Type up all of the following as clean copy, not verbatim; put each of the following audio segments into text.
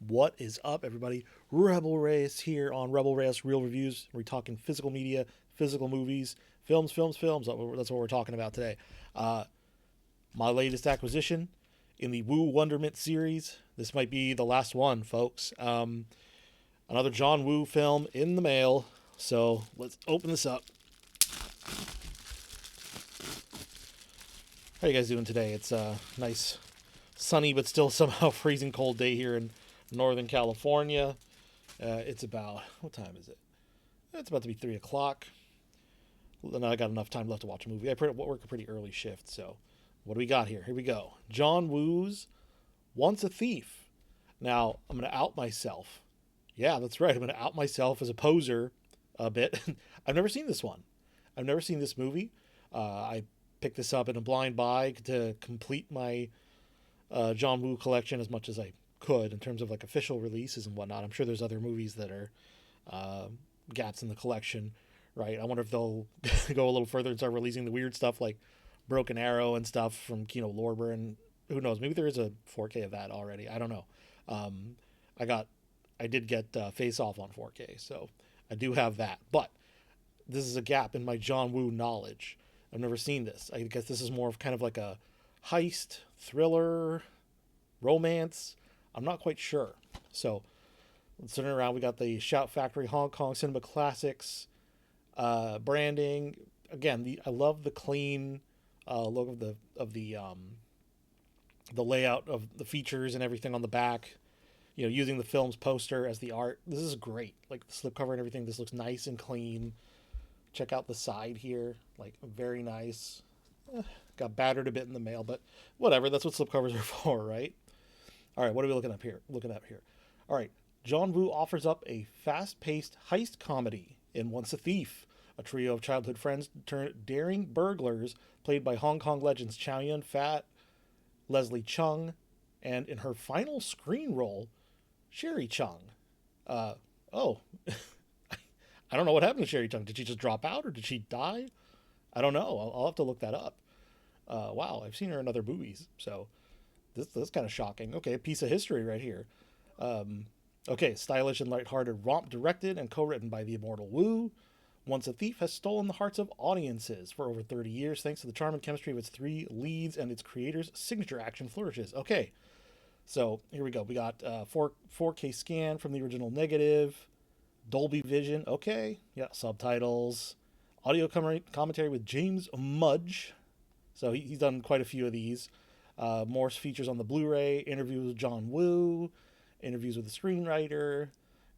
What is up, everybody? Rebel Reyes here on Rebel Reyes Real Reviews. We're talking physical media, physical movies, films. That's what we're talking about today. Uh, my latest acquisition in the Wonderment series. This might be the last one, folks. Another John Woo film in the mail. So let's open this up. How are you guys doing today? It's a nice, sunny, but still somehow freezing cold day here in Northern California. It's about, what time is it? It's about to be 3 o'clock. And I got enough time left to watch a movie. I work a pretty early shift, so what do we got here? Here we go. John Woo's Once a Thief. Now, I'm going to out myself. Yeah, that's right. I'm going to out myself as a poser a bit. I've never seen this one. I've never seen this movie. I picked this up in a blind buy to complete my John Woo collection as much as I could in terms of like official releases and whatnot. I'm sure there's other movies that are gaps in the collection, right? I wonder if they'll go a little further and start releasing the weird stuff like Broken Arrow and stuff from Kino Lorber, and who knows? Maybe there is a 4K of that already. I don't know. Um, I did get Face Off on 4K, so I do have that. But this is a gap in my John Woo knowledge. I've never seen this. I guess this is more of kind of like a heist, thriller, romance. I'm not quite sure. So, sitting around, we got the Shout Factory Hong Kong Cinema Classics branding. Again, I love the clean look of the layout of the features and everything on the back. You know, using the film's poster as the art. This is great. Like the slipcover and everything. This looks nice and clean. Check out the side here. Like very nice. Got battered a bit in the mail, but whatever. That's what slipcovers are for, right? All right, what are we looking at here? All right, John Woo offers up a fast-paced heist comedy in Once a Thief. A trio of childhood friends turn daring burglars, played by Hong Kong legends Chow Yun Fat, Leslie Chung, and in her final screen role, Sherry Chung. Oh, I don't know what happened to Sherry Chung. Did she just drop out or did she die? I don't know. I'll have to look that up. Wow, I've seen her in other movies, so this is kind of shocking. Okay, a piece of history right here. Okay, stylish and lighthearted romp directed and co-written by the immortal Woo. Once a Thief has stolen the hearts of audiences for over 30 years thanks to the charm and chemistry of its three leads and its creator's signature action flourishes. Okay, so here we go. We got 4K scan from the original negative, Dolby Vision. Okay, yeah, subtitles, audio commentary with James Mudge. So he's done quite a few of these. More features on the Blu-ray, interviews with John Woo, interviews with the screenwriter,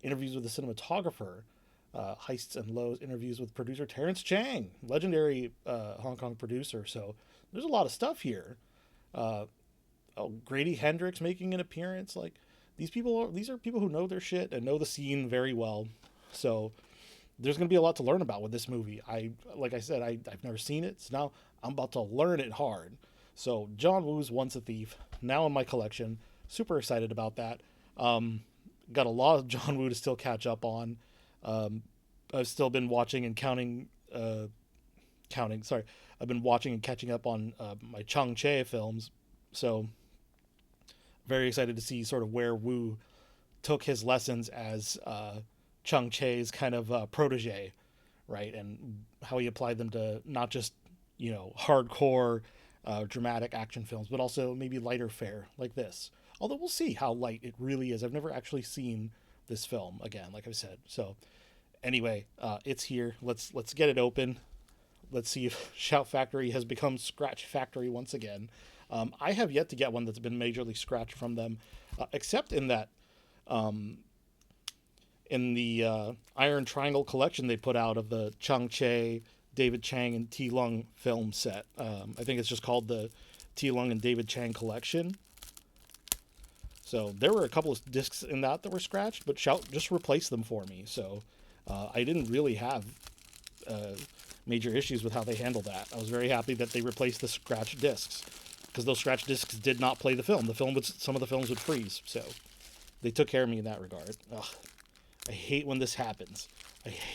interviews with the cinematographer, heists and lows, interviews with producer Terrence Chang, legendary Hong Kong producer. So there's a lot of stuff here. Grady Hendrix making an appearance. Like these are people who know their shit and know the scene very well. So there's going to be a lot to learn about with this movie. Like I said, I've never seen it. So now I'm about to learn it hard. So John Woo's Once a Thief, now in my collection. Super excited about that. Got a lot of John Woo to still catch up on. I've still been watching and Sorry, I've been watching and catching up on my Chung Che films. So very excited to see sort of where Woo took his lessons as Chung Che's kind of protege, right? And how he applied them to not just, hardcore dramatic action films, but also maybe lighter fare like this. Although we'll see how light it really is. I've never actually seen this film again, like I said. So anyway, it's here. Let's get it open. Let's see if Shout Factory has become Scratch Factory once again. I have yet to get one that's been majorly scratched from them, except in that in the Iron Triangle collection they put out of the Chung Che, David Chang, and T. Lung film set. I think it's just called the T. Lung and David Chang collection. So there were a couple of discs in that were scratched, but Shout just replaced them for me. So I didn't really have major issues with how they handled that. I was very happy that they replaced the scratch discs, because those scratch discs did not play the film. Some of the films would freeze. So they took care of me in that regard. Ugh. I hate when this happens.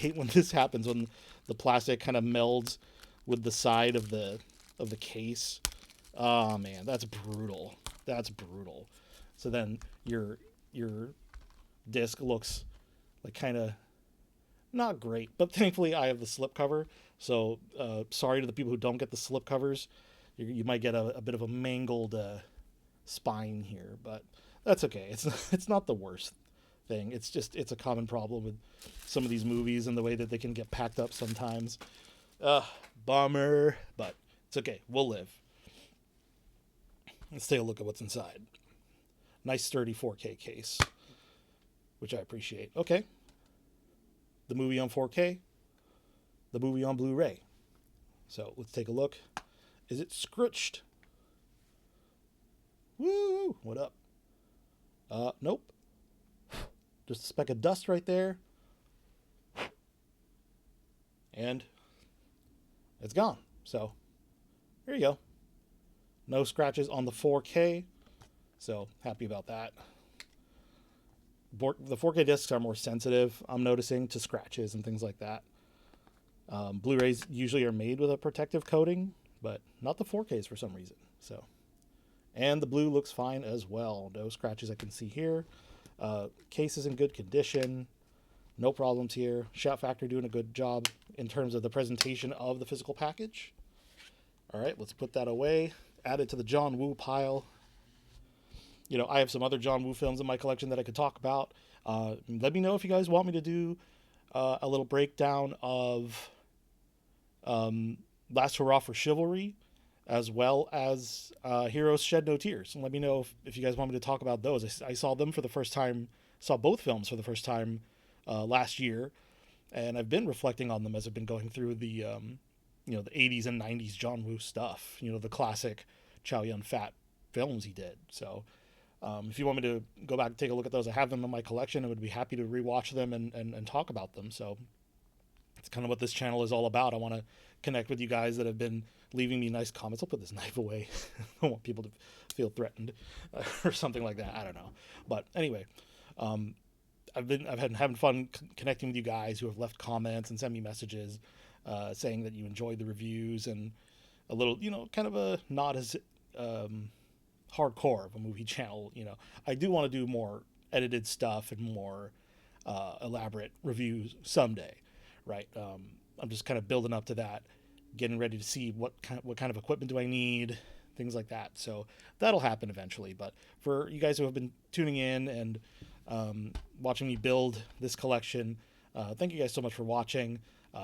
When the plastic kind of melds with the side of the case. Oh man, that's brutal. So then your disc looks like kind of not great. But thankfully, I have the slipcover. So sorry to the people who don't get the slipcovers. You might get a bit of a mangled spine here, but that's okay. It's not the worst thing. It's a common problem with some of these movies and the way that they can get packed up sometimes. Bummer, but it's okay. We'll live. Let's take a look at what's inside. Nice sturdy 4K case, which I appreciate. Okay. The movie on 4K, the movie on Blu-ray. So let's take a look. Is it scrutched? Woo! What up? Nope. Just a speck of dust right there. And it's gone. So here you go. No scratches on the 4K. So happy about that. The 4K discs are more sensitive, I'm noticing, to scratches and things like that. Blu-rays usually are made with a protective coating, but not the 4Ks for some reason. So, and the blue looks fine as well. No scratches I can see here. Case is in good condition. No problems here. Shout Factory doing a good job in terms of the presentation of the physical package. All right, let's put that away. Add it to the John Woo pile. You know, I have some other John Woo films in my collection that I could talk about. Let me know if you guys want me to do a little breakdown of Last Hurrah for Chivalry, as well as Heroes Shed No Tears. And let me know if you guys want me to talk about those. I saw them for the first time, saw both films for the first time last year, and I've been reflecting on them as I've been going through the the 80s and 90s John Woo stuff, the classic Chow Yun-fat films he did. So if you want me to go back and take a look at those, I have them in my collection. I would be happy to rewatch them and talk about them. So it's kind of what this channel is all about. I want to connect with you guys that have been leaving me nice comments. I'll put this knife away. I don't want people to feel threatened or something like that. I don't know. But anyway, I've been having fun connecting with you guys who have left comments and sent me messages saying that you enjoyed the reviews, and a little, kind of a not as hardcore of a movie channel. I do want to do more edited stuff and more elaborate reviews someday, right? I'm just kind of building up to that, getting ready to see what kind of equipment do I need, things like that. So that'll happen eventually. But for you guys who have been tuning in and watching me build this collection, thank you guys so much for watching.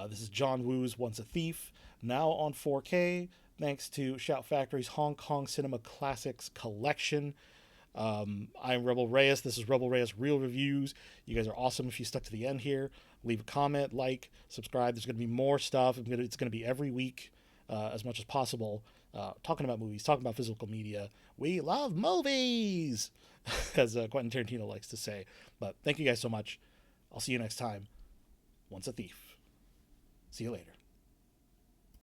This is John Woo's Once a Thief, now on 4K, thanks to Shout Factory's Hong Kong Cinema Classics collection. I'm Rebel Reyes. This is Rebel Reyes Real Reviews. You guys are awesome if you stuck to the end here. Leave a comment, like, subscribe. There's going to be more stuff. It's going to be every week as much as possible. Talking about movies, talking about physical media. We love movies, as Quentin Tarantino likes to say. But thank you guys so much. I'll see you next time. Once a Thief. See you later.